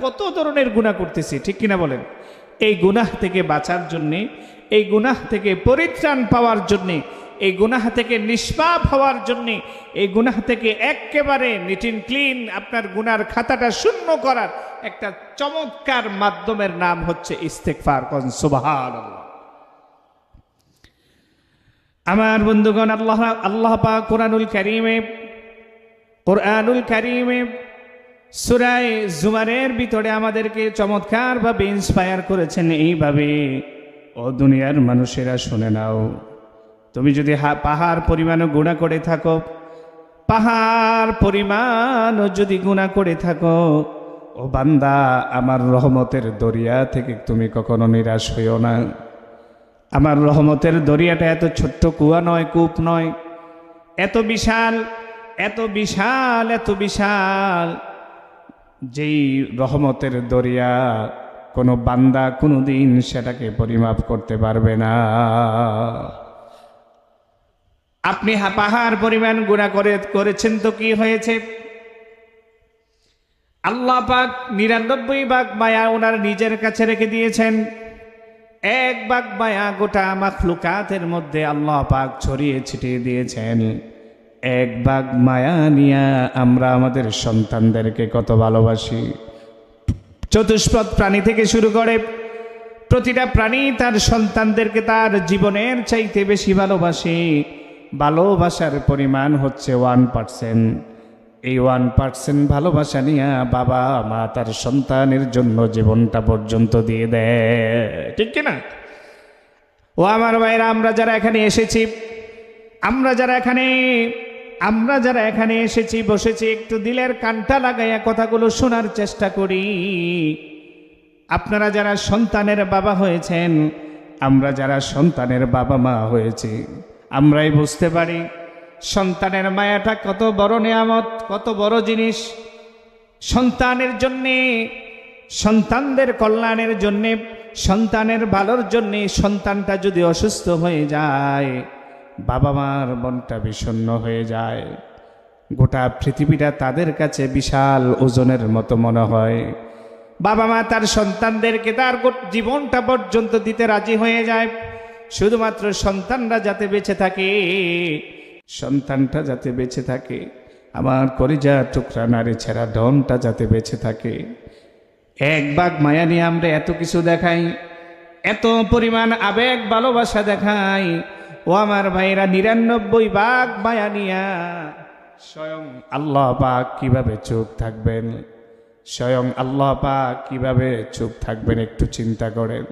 কত ধরনের গুনাহ করতেছি, ঠিক কিনা বলেন? এই গুনাহ থেকে বাঁচার জন্যে, এই গুনাহ থেকে পরিত্রাণ পাওয়ার জন্যে, এই গুনাহ থেকে নিষ্পাপ হওয়ার জন্যে, এই গুনাহ থেকে একেবারে নিট এন্ড ক্লিন আপনার গুনার খাতাটা শূন্য করার একটা চমৎকার মাধ্যমের নাম হচ্ছে ইস্তেগফার। সুবহানাল্লাহ। আমার বন্ধুগণ, আল্লাহ পাক কোরআনুল কারীমে সূরা জুমারের ভিতরে আমাদেরকে চমৎকারভাবে ইন্সপায়ার করেছেন এইভাবে, ও দুনিয়ার মানুষেরা শুনে নাও, তুমি যদি পাহাড় পরিমাণও গুনাহ করে থাকো, পাহাড় পরিমাণও যদি গুনাহ করে থাকো, ও বান্দা, আমার রহমতের দরিয়া থেকে তুমি কখনো নিরাশ হইও না। আমার রহমতের দরিয়াটা এত ছোট্ট কুয়া নয়, কূপ নয়, এত বিশাল, এত বিশাল, এত বিশাল, যেই রহমতের দরিয়া কোনো বান্দা কোনোদিন সেটাকে পরিমাপ করতে পারবে না। আপনি পাহাড় পরিমাণ গুনাহ করেছেন তো কি হয়েছে? আল্লাহ পাক ৯৯ ভাগ মায়া ওনার নিজের কাছে রেখে দিয়েছেন। ১ ভাগ মায়া গোটা মাখলুকাতের মধ্যে আল্লাহ পাক ছড়িয়ে ছিটিয়ে দিয়েছেন। ১ ভাগ মায়া নিয়ে আমরা আমাদের সন্তানদেরকে কত ভালোবাসি। চতুষ্পদ প্রাণী থেকে শুরু করে প্রতিটা প্রাণী তার সন্তানদেরকে তার জীবনের চাইতে বেশি ভালোবাসে। ভালোবাসার পরিমাণ হচ্ছে 1%। এই 1% ভালোবাসা নিয়ে বাবা মা তার সন্তানের জন্য জীবনটা পর্যন্ত দিয়ে দেয়, ঠিক কিনা? ও আমার ভাইরা, আমরা যারা এখানে এসেছি, আমরা যারা এখানে এসেছি, বসেছি, একটু দিলের কানটা লাগাইয়া কথাগুলো শোনার চেষ্টা করি। আপনারা যারা সন্তানের বাবা হয়েছেন, আমরা যারা সন্তানের বাবা মা হয়েছি, আমরাই বুঝতে পারি সন্তানের মায়াটা কত বড় নেয়ামত, কত বড় জিনিস। সন্তানের জন্যে, সন্তানদের কল্যাণের জন্যে, সন্তানের ভালোর জন্যে সন্তানটা যদি অসুস্থ হয়ে যায়, বাবা মার মনটা বিষণ্ণ হয়ে যায়। গোটা পৃথিবীটা তাদের কাছে বিশাল ওজনের মতো মনে হয়। বাবা মা তার সন্তানদেরকে তার জীবনটা পর্যন্ত দিতে রাজি হয়ে যায়, শুধুমাত্র সন্তানরা যাতে বেঁচে থাকে, সন্তানটা যাতে বেঁচে থাকে, আমার কলিজা টুকরা নারী ছেঁড়া ডনটা যাতে বেঁচে থাকে। ১ ভাগ মায়া নিয়ে আমরা এত কিছু দেখাই, এত পরিমাণ আবেগ ভালোবাসা দেখাই। ও আমার ভাইরা, ৯৯ ভাগ মায়া নিয়া স্বয়ং আল্লাহ পাক কিভাবে চুপ থাকবেন? স্বয়ং আল্লাহ পাক কিভাবে চুপ থাকবেন? একটু চিন্তা করেন।